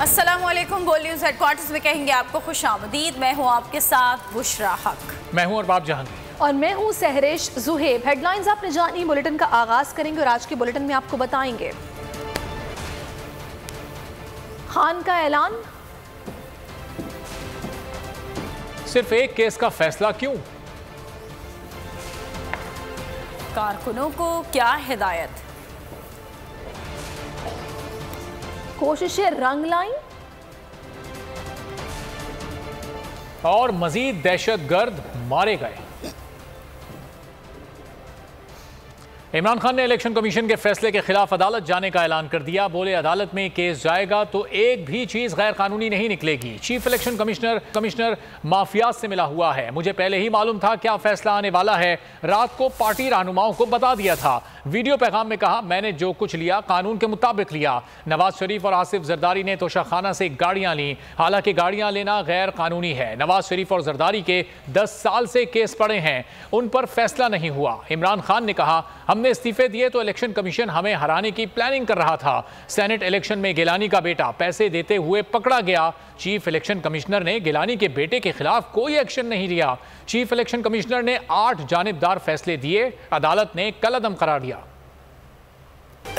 अस्सलामुअलैकुम। Gold news headquarters में कहेंगे आपको खुशामदीद। मैं हूँ आपके साथ बुशरा हक। मैं हूँ अरबाब जहांगीर और मैं हूँ सहरेश जुहेब। हेडलाइंस आपने जानी, बुलेटिन का आगाज करेंगे और आज के बुलेटिन में आपको बताएंगे खान का ऐलान, सिर्फ एक केस का फैसला क्यों, कारकुनों को क्या हिदायत, कोशिशें रंग लाईं और मजीद दहशतगर्द मारे गए। इमरान खान ने इलेक्शन कमीशन के फैसले के खिलाफ अदालत जाने का ऐलान कर दिया। बोले अदालत में केस जाएगा तो एक भी चीज गैर कानूनी नहीं निकलेगी। चीफ इलेक्शन कमिश्नर माफिया से मिला हुआ है, मुझे पहले ही मालूम था क्या फैसला आने वाला है। रात को पार्टी रहनुमाओं को बता दिया था। वीडियो पैगाम में कहा, मैंने जो कुछ लिया कानून के मुताबिक लिया। नवाज शरीफ और आसिफ जरदारी ने तोशाखाना से गाड़ियां ली, हालांकि गाड़ियां लेना गैर कानूनी है। नवाज शरीफ और जरदारी के 10 साल से केस पड़े हैं, उन पर फैसला नहीं हुआ। इमरान खान ने कहा, हमने इस्तीफे दिए तो इलेक्शन कमीशन हमें हराने की प्लानिंग कर रहा था। सेनेट इलेक्शन में गिलानी का बेटा पैसे देते हुए पकड़ा गया। चीफ इलेक्शन कमिश्नर ने गिलानी के बेटे के खिलाफ कोई एक्शन नहीं लिया। चीफ इलेक्शन कमिश्नर ने 8 जानिबदार फैसले दिए, अदालत ने कलअदम करार दिया।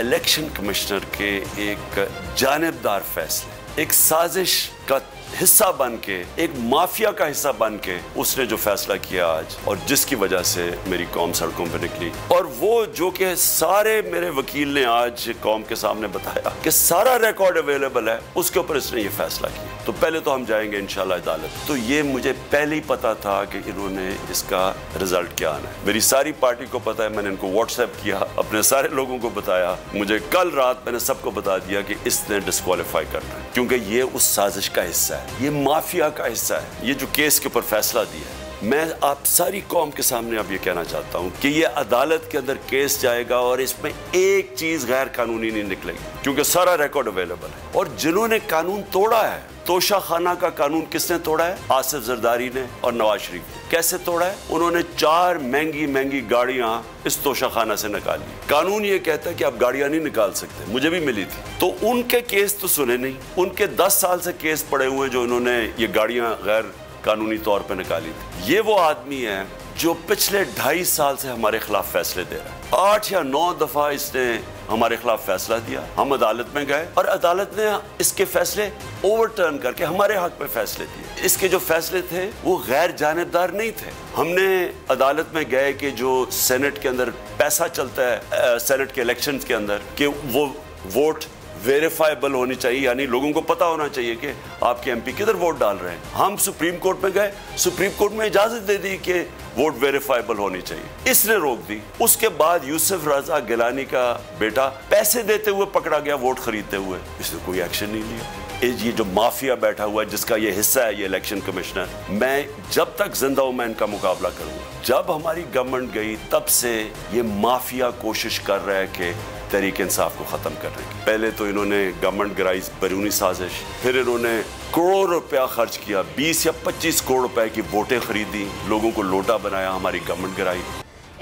इलेक्शन कमिश्नर के एक जानिबदार फैसले, एक साजिश का हिस्सा बन के, एक माफिया का हिस्सा बन के उसने जो फैसला किया आज, और जिसकी वजह से मेरी कौम सड़कों पर निकली, और वो जो कि सारे मेरे वकील ने आज कौम के सामने बताया कि सारा रिकॉर्ड अवेलेबल है, उसके ऊपर इसने ये फैसला किया। तो पहले तो हम जाएंगे इंशाल्लाह अदालत। तो ये मुझे पहले ही पता था कि इन्होंने इसका रिजल्ट क्या आना है। मेरी सारी पार्टी को पता है, मैंने इनको व्हाट्सएप किया, अपने सारे लोगों को बताया। मुझे कल रात मैंने सबको बता दिया कि इसने डिस्क्वालीफाई करना है, क्योंकि ये उस साजिश का हिस्सा है, ये माफिया का हिस्सा है। ये जो केस के ऊपर फैसला दिया है, मैं आप सारी कौम के सामने अब ये कहना चाहता हूं कि ये अदालत के अंदर केस जाएगा और इसमें एक चीज गैर कानूनी नहीं निकलेगी, क्योंकि सारा रिकॉर्ड अवेलेबल है। और जिन्होंने कानून तोड़ा है, तोशाखाना का कानून किसने तोड़ा है? आसिफ जरदारी ने और नवाज शरीफ ने। कैसे तोड़ा है? उन्होंने 4 महंगी गाड़ियां इस तोशाखाना से निकाली। कानून ये कहता है कि आप गाड़ियां नहीं निकाल सकते, मुझे भी मिली थी। तो उनके केस तो सुने नहीं, उनके 10 साल से केस पड़े हुए जो इन्होंने ये गाड़ियां गैर कानूनी तौर पे निकाली थी। ये वो आदमी है जो पिछले 2.5 साल से हमारे खिलाफ फैसले दे रहा है। 8 या 9 दफा इसने हमारे खिलाफ फैसला दिया। हम अदालत में गए और अदालत ने इसके फैसले ओवरटर्न करके हमारे हक में फैसले दिए। इसके जो फैसले थे वो गैर जानिबदार नहीं थे। हमने अदालत में गए कि जो सेनेट के अंदर पैसा चलता है, सेनेट के इलेक्शन के अंदर, कि वो वोट वेरीफाइबल होनी चाहिए, यानी लोगों को पता होना चाहिए कि आपके एमपी किधर वोट डाल रहे हैं। हम सुप्रीम कोर्ट में गए, सुप्रीम कोर्ट में इजाजत दे दी कि वोट वेरीफाइबल होनी चाहिए, इसने रोक दी। उसके बाद यूसुफ रजा गिलानी का बेटा पैसे देते हुए पकड़ा गया वोट खरीदते हुए, इसने कोई एक्शन नहीं लिया। ये जो माफिया बैठा हुआ है जिसका ये हिस्सा है ये इलेक्शन कमिश्नर, मैं जब तक जिंदा हूं मैं इनका मुकाबला करूंगा। जब हमारी गवर्नमेंट गई तब से ये माफिया कोशिश कर रहा है कि तहरीक इंसाफ को खत्म करने की। पहले तो इन्होंने गवर्नमेंट गिराई बैरूनी साजिश, फिर इन्होंने करोड़ रुपया खर्च किया, 20 या 25 करोड़ रुपए की वोटें खरीदी, लोगों को लोटा बनाया, हमारी गवर्नमेंट गिराई।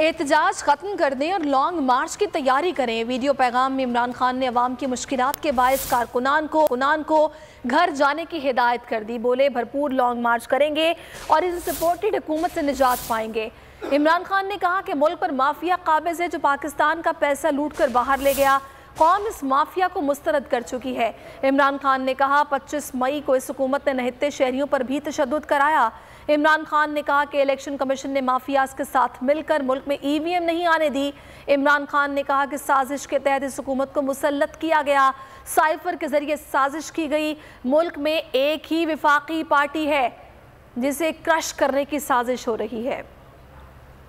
एहतजाज खत्म कर दें और लॉन्ग मार्च की तैयारी करें। वीडियो पैगाम में इमरान खान ने अवाम की मुश्किलात के बायस कारकुनान को घर जाने की हिदायत कर दी। बोले भरपूर लॉन्ग मार्च करेंगे और इस सपोर्टेड हुकूमत से निजात पाएंगे। इमरान खान ने कहा कि मुल्क पर माफिया काबिज है जो पाकिस्तान का पैसा लूट कर बाहर ले गया। कौम इस माफिया को मुस्तरद कर चुकी है। इमरान खान ने कहा 25 मई को इस हुकूमत ने नहित्ते शहरियों पर भी तशद्दुद कराया। इमरान खान ने कहा कि इलेक्शन कमीशन ने माफियाज के साथ मिलकर मुल्क में EVM नहीं आने दी। इमरान खान ने कहा कि साजिश के तहत इस हुकूमत को मुसल्लत किया गया, साइफर के जरिए साजिश की गई। मुल्क में एक ही विफाकी पार्टी है जिसे क्रश करने की साजिश हो रही है।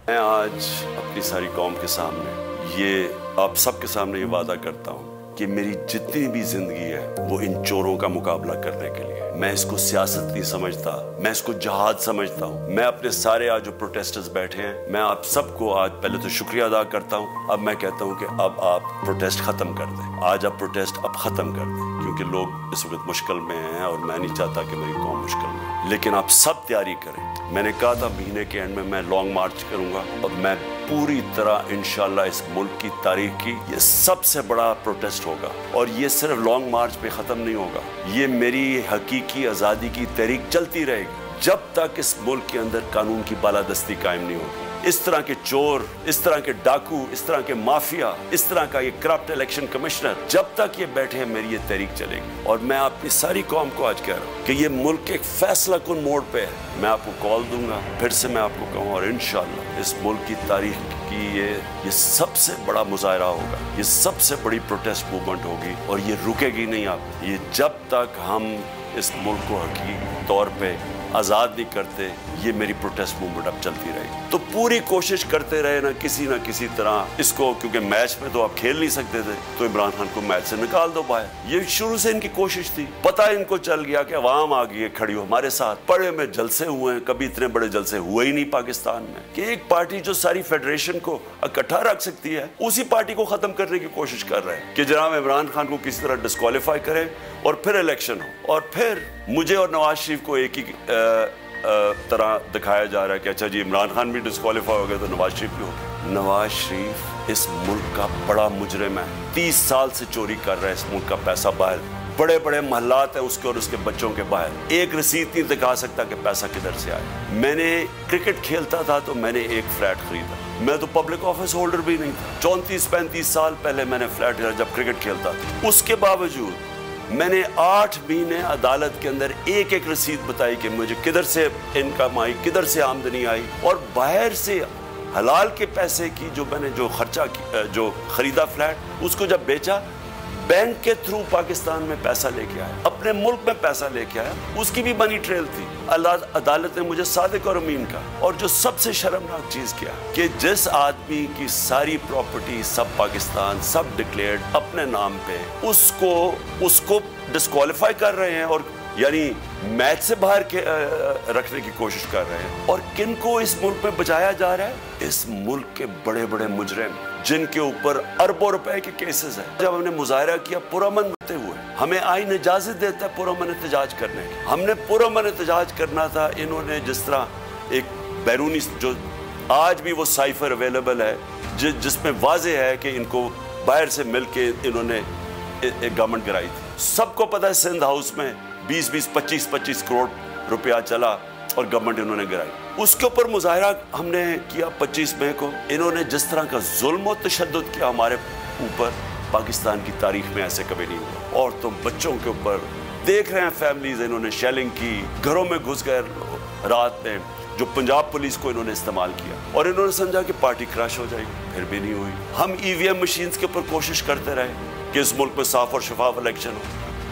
मैं आज अपनी सारी कौम के सामने, ये आप सबके सामने ये वादा करता हूँ कि मेरी जितनी भी जिंदगी है वो इन चोरों का मुकाबला करने के लिए। मैं इसको सियासत नहीं समझता, मैं इसको जहाद समझता हूँ। मैं अपने सारे आज जो प्रोटेस्टर्स बैठे हैं, मैं आप सबको आज पहले तो शुक्रिया अदा करता हूँ। अब मैं कहता हूँ कि अब आप प्रोटेस्ट खत्म कर दें। आज आप प्रोटेस्ट अब खत्म कर दें, क्योंकि लोग इस वक्त मुश्किल में हैं और मैं नहीं चाहता कि मेरी कौम मुश्किल में। लेकिन आप सब तैयारी करें। मैंने कहा था महीने के एंड में मैं लॉन्ग मार्च करूंगा और मैं पूरी तरह इंशाल्लाह इस मुल्क की तारीख की ये सबसे बड़ा प्रोटेस्ट होगा। और ये सिर्फ लॉन्ग मार्च पे ख़त्म नहीं होगा, ये मेरी हकीकी आज़ादी की तहरीक चलती रहेगी जब तक इस मुल्क के अंदर कानून की बालादस्ती कायम नहीं होगी। इस तरह के चोर, इस तरह के डाकू, इस तरह के माफिया, इस तरह का ये करप्ट इलेक्शन कमिश्नर जब तक ये बैठे हैं मेरी ये तहरीक चलेगी। और मैं अपनी सारी कौम को आज कह रहा हूँ कि ये मुल्क एक फैसला कुन मोड़ पे है। मैं आपको कॉल दूंगा, फिर से मैं आपको कहूँ, और इंशाल्लाह इस मुल्क की तारीख की ये सबसे बड़ा मुजाहरा होगा, ये सबसे बड़ी प्रोटेस्ट मूवमेंट होगी और ये रुकेगी नहीं। आप ये जब तक हम इस मुल्क को हकीकी तौर पे आज़ाद नहीं करते, ये मेरी प्रोटेस्ट मूवमेंट अब चलती रहेगी। तो पूरी कोशिश करते रहे ना किसी तरह इसको, क्योंकि मैच में तो आप खेल नहीं सकते थे, तो इमरान खान को मैच से निकाल दो बाहर। ये शुरू से इनकी कोशिश थी। पता इनको चल गया कि अवाम आ गई है खड़ी हो हमारे साथ। बड़े में जलसे हुए हैं, कभी इतने बड़े जलसे हुए ही नहीं पाकिस्तान में कि एक पार्टी जो सारी फेडरेशन को इकट्ठा रख सकती है, उसी पार्टी को खत्म करने की कोशिश कर रहे हैं कि जनाब इमरान खान को किसी तरह डिस्क्वालीफाई करें और फिर इलेक्शन हो। और फिर मुझे और नवाज शरीफ को एक ही तरह दिखाया जा रहा है कि अच्छा जी इमरान खान भी डिस्क्वालीफाई हो गए तो नवाज शरीफ भी हो गए। नवाज शरीफ इस मुल्क का बड़ा मुजरिम है, 30 साल से चोरी कर रहा है इस मुल्क का पैसा बाहर। बड़े बड़े महल्लात है उसके और उसके बच्चों के बाहर, एक रसीद नहीं दिखा सकता कि पैसा किधर से आया। मैंने क्रिकेट खेलता था तो मैंने एक फ्लैट खरीदा, मैं तो पब्लिक ऑफिस होल्डर भी नहीं था। 34-35 साल पहले मैंने फ्लैट खरीदा जब क्रिकेट खेलता था। उसके बावजूद मैंने 8 महीने अदालत के अंदर एक एक रसीद बताई कि मुझे किधर से इनकम आई, किधर से आमदनी आई, और बाहर से हलाल के पैसे की जो मैंने जो खर्चा जो खरीदा फ्लैट, उसको जब बेचा बैंक के थ्रू पाकिस्तान में पैसा लेके आया, अपने मुल्क में पैसा लेके आया, उसकी भी मनी ट्रेल थी। अदालत ने मुझे सादिक और अमीन का, और जो सबसे शर्मनाक चीज क्या कि जिस आदमी की सारी प्रॉपर्टी सब पाकिस्तान सब डिक्लेयर्ड अपने नाम पे, उसको डिस्क्वालीफाई कर रहे हैं और यानी मैच से बाहर के रखने की कोशिश कर रहे हैं। और किनको इस मुल्क में बचाया जा रहा है? इस मुल्क के बड़े बड़े मुजरिम जिनके ऊपर अरबों रुपए के केसेस हैं। जब हमने मुजाहरा किया पुरअमन होते हुए, हमें आईन इजाजत देता है पुरअमन एहतजाज करने की, हमने पुरअमन एहतजाज करना था। इन्होंने जिस तरह एक बैरूनी, जो आज भी वो साइफर अवेलेबल है जिसमें वाजे है कि इनको बाहर से मिल के इन्होंने एक गवर्नमेंट गिराई थी। सबको पता है सिंध हाउस में 20-20, 25-25 करोड़ रुपया चला और गवर्नमेंट इन्होंने गिराई। उसके ऊपर मुजाहरा हमने किया 25 मई को। इन्होंने जिस तरह का जुल्म और तशद्दुद किया हमारे ऊपर, पाकिस्तान की तारीख में ऐसे कभी नहीं हुआ। और तो बच्चों के ऊपर देख रहे हैं फैमिलीज, इन्होंने शेलिंग की, घरों में घुस गए रात में, जो पंजाब पुलिस को इन्होंने इस्तेमाल किया, और इन्होंने समझा कि पार्टी क्रैश हो जाएगी, फिर भी नहीं हुई। हम EVM मशीन्स के ऊपर कोशिश करते रहे कि इस मुल्क में साफ और शफाफ इलेक्शन हो।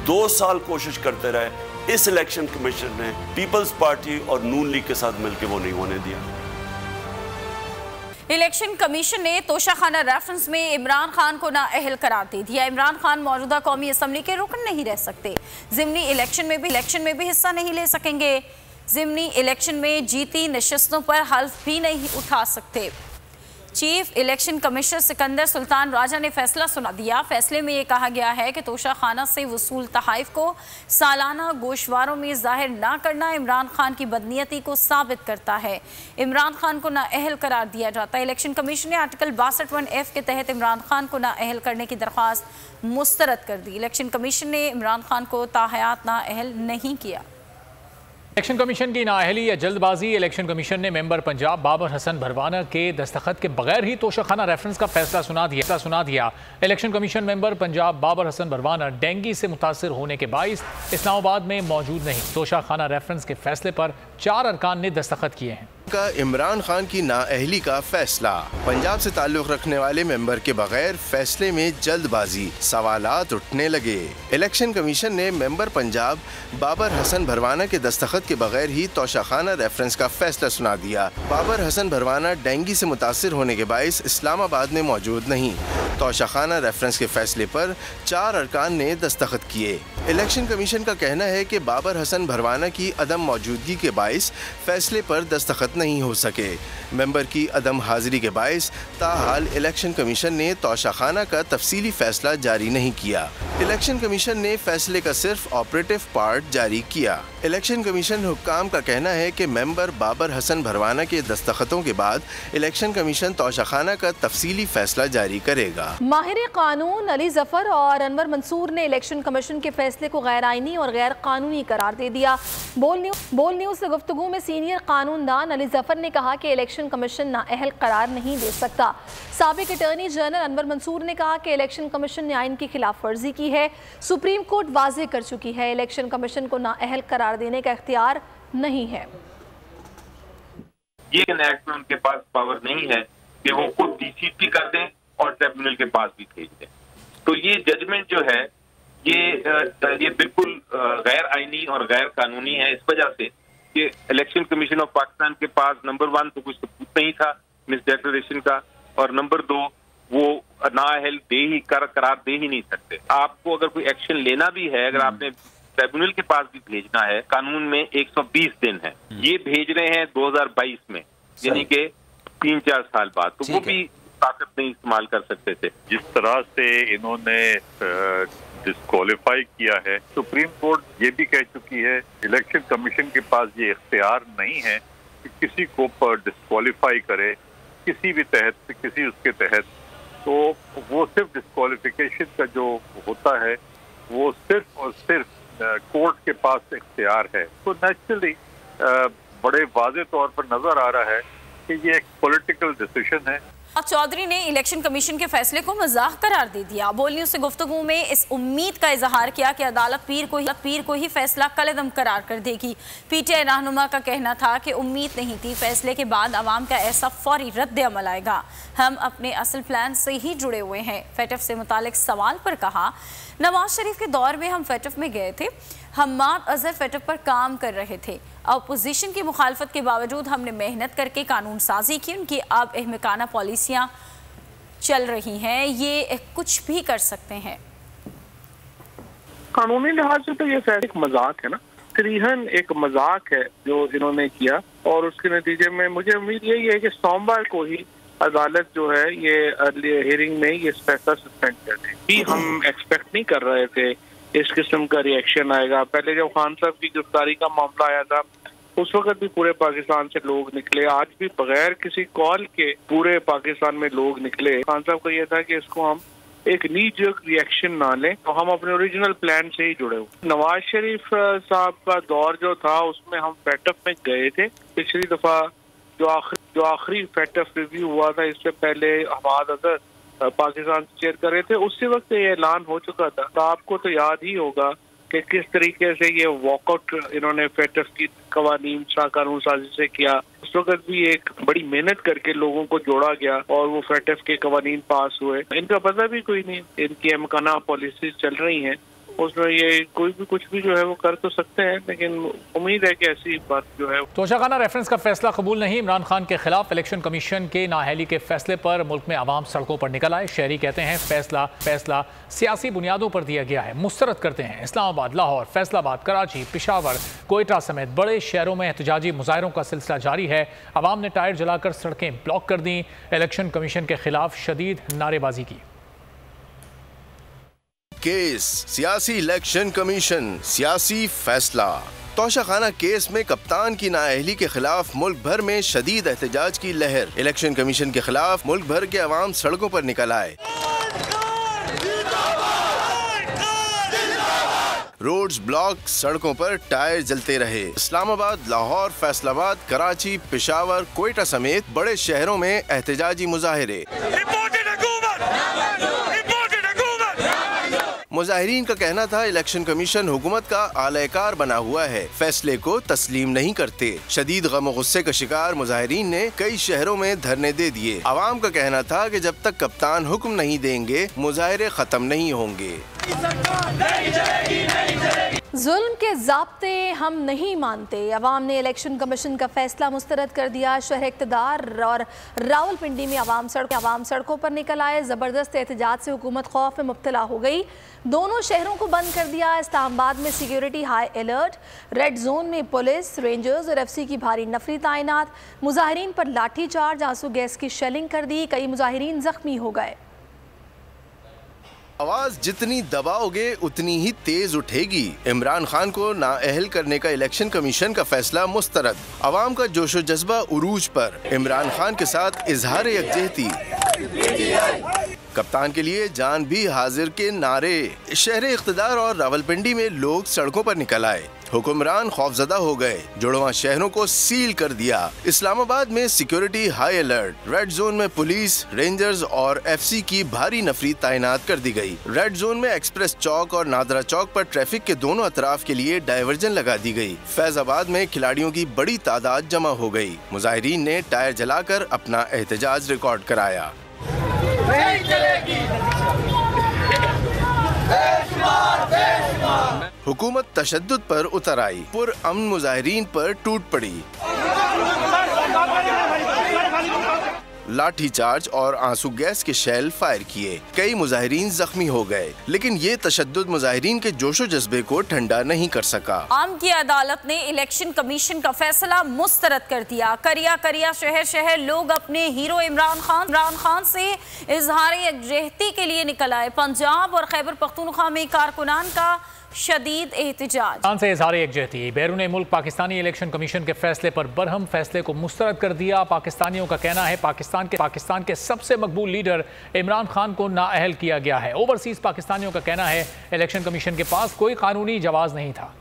2 साल कोशिश करते रहे। इस इलेक्शन कमीशन ने पीपल्स पार्टी और नून लीग के साथ मिलकर वो नहीं होने दिया। इलेक्शन कमीशन ने तोशाखाना रेफरेंस में इमरान खान को नाअहल करार दे दिया। इमरान खान मौजूदा कौमी असम्बली के रुकन नहीं रह सकते, ज़िमनी इलेक्शन में भी हिस्सा नहीं ले सकेंगे, ज़िमनी इलेक्शन में जीती नशस्तों पर हल्फ भी नहीं उठा सकते। Chief election commissioner Sikandar Sultan Raja ने फैसला सुना दिया। फैसले में ये कहा गया है कि तोशाखाना से वसूल तहाइफ को सालाना गोशवारों में जाहिर ना करना इमरान खान की बदनीयती को साबित करता है। इमरान खान को नाअहल करार दिया जाता है। इलेक्शन कमीशन ने आर्टिकल 62(1)(f) के तहत इमरान खान को नाअहल करने की दरख्वास्त मुस्तरद कर दी। इलेक्शन कमीशन ने इमरान खान को ताहयात नाअहल नहीं किया। इलेक्शन कमीशन की नाअहली या जल्दबाजी। इलेक्शन कमीशन ने मेंबर पंजाब बाबर हसन भरवाना के दस्तखत के बगैर ही तोशाखाना रेफरेंस का फैसला सुना दिया। Election commission member Punjab Babar Hasan Bharwana dengue से मुतासर होने के बाइस इस्लामाबाद में मौजूद नहीं। तोशाखाना रेफरेंस के फैसले पर 4 अरकान ने दस्तखत किए हैं। का इमरान खान की नाअहली का फैसला। पंजाब से ताल्लुक रखने वाले मेंबर के बगैर फैसले में जल्दबाजी, सवालात उठने लगे। इलेक्शन कमीशन ने मेंबर पंजाब बाबर हसन भरवाना के दस्तखत के बगैर ही तोशाखाना रेफरेंस का फैसला सुना दिया। बाबर हसन भरवाना डेंगू से मुतासर होने के बाइस इस्लामाबाद में मौजूद नहीं। तोशाखाना रेफरेंस के फैसले पर 4 अरकान ने दस्तखत किए। इलेक्शन कमीशन का कहना है कि बाबर हसन भरवाना की अदम मौजूदगी के बाइस फैसले पर दस्तखत नहीं हो सके। मेंबर की अदम हाजिरी के बाइस ताहाल इलेक्शन कमीशन ने तोशाखाना का तफसीली फैसला जारी नहीं किया। इलेक्शन कमीशन ने फैसले का सिर्फ ऑपरेटिव पार्ट जारी किया। इलेक्शन कमीशन हुक्काम का कहना है कि मेंबर बाबर हसन भरवाना के दस्तखतों के बाद इलेक्शन कमीशन तोशाखाना का तफसीली फैसला जारी करेगा। माहिर कानून अली जफर और अनवर मंसूर ने इलेक्शन कमीशन के फैसले को गैर आईनी और गैर कानूनी करार दे दिया। बोल न्यूज से गुफ्तगू में सीनियर कानूनदान अली जफर ने कहा कि इलेक्शन कमीशन नाअहल करार नहीं दे सकता। साबिक अटॉर्नी जनरल अनवर मंसूर ने कहा कि इलेक्शन कमीशन ने आइन की खिलाफ वर्जी की है। सुप्रीम कोर्ट वाजे कर चुकी है, इलेक्शन कमीशन को नाअहल करार देने का इख्तियार नहीं है। ये एक्ट में उनके पास पावर नहीं है कि वो खुद डीसीपी कर दें और ट्रिब्यूनल के पास भी भेज दें। तो ये जजमेंट जो है ये बिल्कुल गैर आईनी और गैर कानूनी है, इस वजह से कि इलेक्शन कमीशन ऑफ पाकिस्तान के पास नंबर 1 तो कुछ सबूत नहीं था मिस डिक्लेरेशन का, और नंबर 2 वो नाअहल करार दे ही नहीं सकते। आपको अगर कोई एक्शन लेना भी है, अगर आपने ट्रिब्यूनल के पास भी भेजना है, कानून में 120 दिन है, ये भेज रहे हैं 2022 में, यानी कि 3-4 साल बाद, तो वो भी ताकत नहीं इस्तेमाल कर सकते थे। जिस तरह से इन्होंने डिस्क्वालीफाई किया है, सुप्रीम कोर्ट ये भी कह चुकी है इलेक्शन कमीशन के पास ये इख्तियार नहीं है कि किसी को पर डिस्क्वालीफाई करे किसी भी तहत किसी उसके तहत। तो वो सिर्फ डिस्क्वालिफिकेशन का जो होता है वो सिर्फ और सिर्फ कोर्ट के पास इख्तियार है। तो नेचुरली बड़े वाज़े तौर पर नजर आ रहा है कि ये एक पॉलिटिकल डिसीजन है। चौधरी ने इलेक्शन कमीशन के फैसले को मजाक करार दे दिया। बोल न्यूज से गुफ्तगू में इस उम्मीद का इजहार किया कि अदालत पीर को ही फैसला कलअदम करार कर देगी। पीटीआई रहनुमा का कहना था कि उम्मीद नहीं थी, फैसले के बाद अवाम का ऐसा फौरी रद्द अमल आएगा। हम अपने असल प्लान से ही जुड़े हुए हैं। फेटफ से मुतालिक सवाल पर कहा, नवाज शरीफ के दौर में हम फेटफ में गए थे, हम्माद अजहर फेटफ पर काम कर रहे थे। अपोजिशन की मुखालफत के बावजूद हमने मेहनत करके कानून साजी की। उनकी अब अहमकाना पॉलिसियां चल रही हैं, ये कुछ भी कर सकते हैं। कानूनी लिहाज से तो ये एक मजाक है ना, तरीहन एक मजाक है जो इन्होंने किया, और उसके नतीजे में मुझे उम्मीद यही है कि सोमवार को ही अदालत जो है ये हियरिंग में ये फैसला सस्पेंड कर देगी। हम एक्सपेक्ट नहीं कर रहे थे इस किस्म का रिएक्शन आएगा। पहले जब खान साहब की गिरफ्तारी का मामला आया था उस वक्त भी पूरे पाकिस्तान से लोग निकले, आज भी बगैर किसी कॉल के पूरे पाकिस्तान में लोग निकले। खान साहब का यह था कि इसको हम एक नीजक रिएक्शन ना लें, तो हम अपने ओरिजिनल प्लान से ही जुड़े हुए। नवाज शरीफ साहब का दौर जो था उसमें हम फेटफ में गए थे। पिछली दफा जो आखिरी फेटफ रिव्यू हुआ था, इससे पहले हम्माद अजहर पाकिस्तान चेयर कर रहे थे, उसी वक्त ये ऐलान हो चुका था। तो आपको तो याद ही होगा कि किस तरीके से ये वॉकआउट इन्होंने फेटफ की कवानीन कानून साजी से किया। उस वक्त भी एक बड़ी मेहनत करके लोगों को जोड़ा गया और वो फेटफ के कवानीन पास हुए। इनका पता भी कोई नहीं, इनकी अहमकाना पॉलिसीज चल रही हैं, उसमें ये कोई भी कुछ भी जो है वो कर तो सकते हैं, लेकिन उम्मीद है कि ऐसी बात जो है। तोशाखाना रेफरेंस का फैसला कबूल नहीं। इमरान खान के खिलाफ इलेक्शन कमीशन के नाअहली के फैसले पर मुल्क में आवाम सड़कों पर निकल आए। शहरी कहते हैं फैसला सियासी बुनियादों पर दिया गया है, मुस्तरद करते हैं। इस्लामाबाद, लाहौर, फैसलाबाद, कराची, पेशावर, कोयटा समेत बड़े शहरों में एहतजाजी मुजाहरों का सिलसिला जारी है। आवाम ने टायर जलाकर सड़कें ब्लॉक कर दी। इलेक्शन कमीशन के खिलाफ शदीद नारेबाजी की। केस सियासी इलेक्शन कमीशन सियासी फैसला। तोशाखाना केस में कप्तान की नाअहली के खिलाफ मुल्क भर में शदीद एहतजाज की लहर। इलेक्शन कमीशन के खिलाफ मुल्क भर के अवाम सड़कों पर निकल आए। रोड्स ब्लॉक, सड़कों पर टायर जलते रहे। इस्लामाबाद, लाहौर, फैसलाबाद, कराची, पेशावर, कोयटा समेत बड़े शहरों में एहतजाजी मुजाहिरे। मुजाहिरीन का कहना था इलेक्शन कमीशन हुकूमत का आलाकार बना हुआ है, फैसले को तस्लीम नहीं करते। शदीद गम गुस्से का शिकार मुजाहिरीन ने कई शहरों में धरने दे दिए। आवाम का कहना था कि जब तक कप्तान हुक्म नहीं देंगे मुजाहिरे खत्म नहीं होंगे। जुल्म के ज़ाब्ते हम नहीं मानते। अवाम ने इलेक्शन कमीशन का फैसला मुस्तरद कर दिया। शहर इक़्तिदार और रावलपिंडी में अवाम सड़कों पर निकल आए। ज़बरदस्त एहतजाज से हुकूमत खौफ में मुब्तला हो गई। दोनों शहरों को बंद कर दिया। इस्लामाबाद में security high alert, red zone में पुलिस, रेंजर्स और FC की भारी नफरी तैनात। मुजाहिरीन पर लाठी चार्ज, आंसू गैस की शेलिंग कर दी। कई मुजाहिरीन जख्मी हो गए। आवाज जितनी दबाओगे उतनी ही तेज उठेगी। इमरान खान को नाअहल करने का इलेक्शन कमीशन का फैसला मुस्तरद। अवाम का जोशो जज्बा उरूज पर। इमरान खान के साथ इजहार यकजहती। कप्तान के लिए जान भी हाजिर के नारे। शहर इख्तिदार और रावलपिंडी में लोग सड़कों पर निकल आए। हुक्मरान खौफजदा हो गए। जुड़वा शहरों को सील कर दिया। इस्लामाबाद में security high alert. Red zone में पुलिस, रेंजर्स और FC की भारी नफरी तैनात कर दी गई। रेड जोन में एक्सप्रेस चौक और नादरा चौक पर ट्रैफिक के दोनों अतराफ के लिए डायवर्जन लगा दी गई। फैजाबाद में खिलाड़ियों की बड़ी तादाद जमा हो गई। मुजाहिरीन ने टायर जलाकर अपना एहतजाज रिकॉर्ड कराया। हुकूमत तशद्दुद पर उतर आई। पुरअमन मुजाहिरीन पर टूट पड़ी। लाठी चार्ज और आंसू गैस के शेल फायर किए। कई मुजाहिरीन जख्मी हो गए, लेकिन ये तशद्दुद मुजाहिरीन के जोशो जज्बे को ठंडा नहीं कर सका। आम की अदालत ने इलेक्शन कमीशन का फैसला मुस्तरद कर दिया। करिया करिया शहर शहर लोग अपने हीरो इमरान खान से इजहार यकजहती के लिए निकल आए। पंजाब और खैबर पख्तूनख्वा में कारकुनान का शदीद एहतजाज। से इजहार यकजहती। बैरून मुल्क पाकिस्तानी इलेक्शन कमीशन के फैसले पर बरहम फैसले को मुस्तरद कर दिया। पाकिस्तानियों का कहना है पाकिस्तान के सबसे मकबूल लीडर इमरान खान को नाअहल किया गया है। ओवरसीज पाकिस्तानियों का कहना है इलेक्शन कमीशन के पास कोई कानूनी जवाब नहीं था।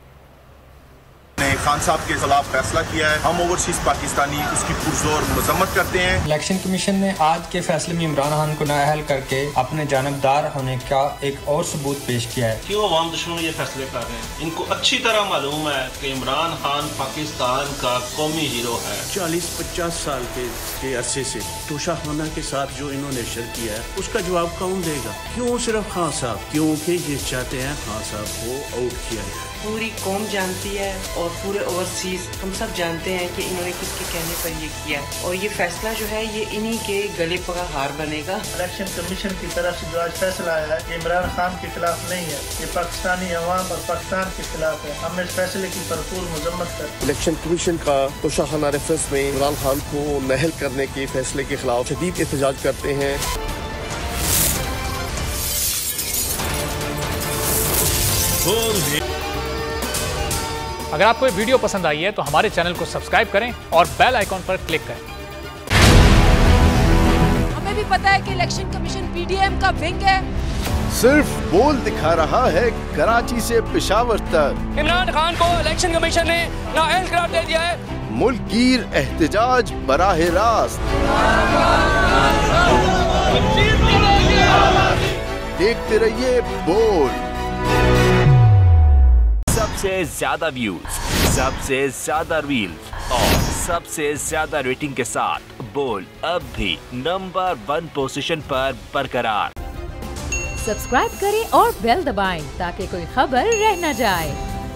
खान साहब के खिलाफ फैसला किया है। हम ओवरसीज पाकिस्तानी उसकी पुरजोर मजम्मत करते हैं। इलेक्शन कमीशन ने आज के फैसले में इमरान खान को नाअहल करके अपने जानबदार होने का एक और सबूत पेश किया है। क्यों अवाम दुश्मन ये फैसले कर रहे हैं? इनको अच्छी तरह मालूम है कि इमरान खान पाकिस्तान का कौमी हीरो है। 40-50 साल के अरसे से तोशाखाना के साथ जो इन्होंने शर किया है उसका जवाब कौन देगा? क्यों सिर्फ खान साहब? क्योंकि ये चाहते हैं खान साहब को आउट किया जाए। पूरी कौम जानती है और पूरे ओवरसीज हम सब जानते हैं कि इन्होंने किसके कहने पर ये किया, और ये फैसला जो है ये इन्हीं के गले पर हार बनेगा। इलेक्शन कमीशन की तरफ से जो आज फैसला आया है इमरान खान के खिलाफ नहीं है, ये पाकिस्तानी अवाम और पाकिस्तान के खिलाफ है। हम इस फैसले की भरपूर मजम्मत करते हैं। इलेक्शन कमीशन का तोशाखाना रेफरेंस में इमरान खान को नाअहल करने के फैसले के खिलाफ शदीद एहतजाज करते हैं। अगर आपको ये वीडियो पसंद आई है तो हमारे चैनल को सब्सक्राइब करें और बेल आइकॉन पर क्लिक करें। हमें भी पता है कि इलेक्शन कमीशन PDM का विंग है। सिर्फ बोल दिखा रहा है कराची से पेशावर तक। इमरान खान को इलेक्शन कमीशन ने नाअहल करार दे दिया है। मुल्कीर एहतजाज बराह रास्त। देखते रहिए बोल। सबसे ज्यादा व्यूज, सबसे ज्यादा रील्स और सबसे ज्यादा रेटिंग के साथ बोल अब भी नंबर 1 पोजीशन पर बरकरार। सब्सक्राइब करें और बेल दबाएं ताकि कोई खबर रह न जाए।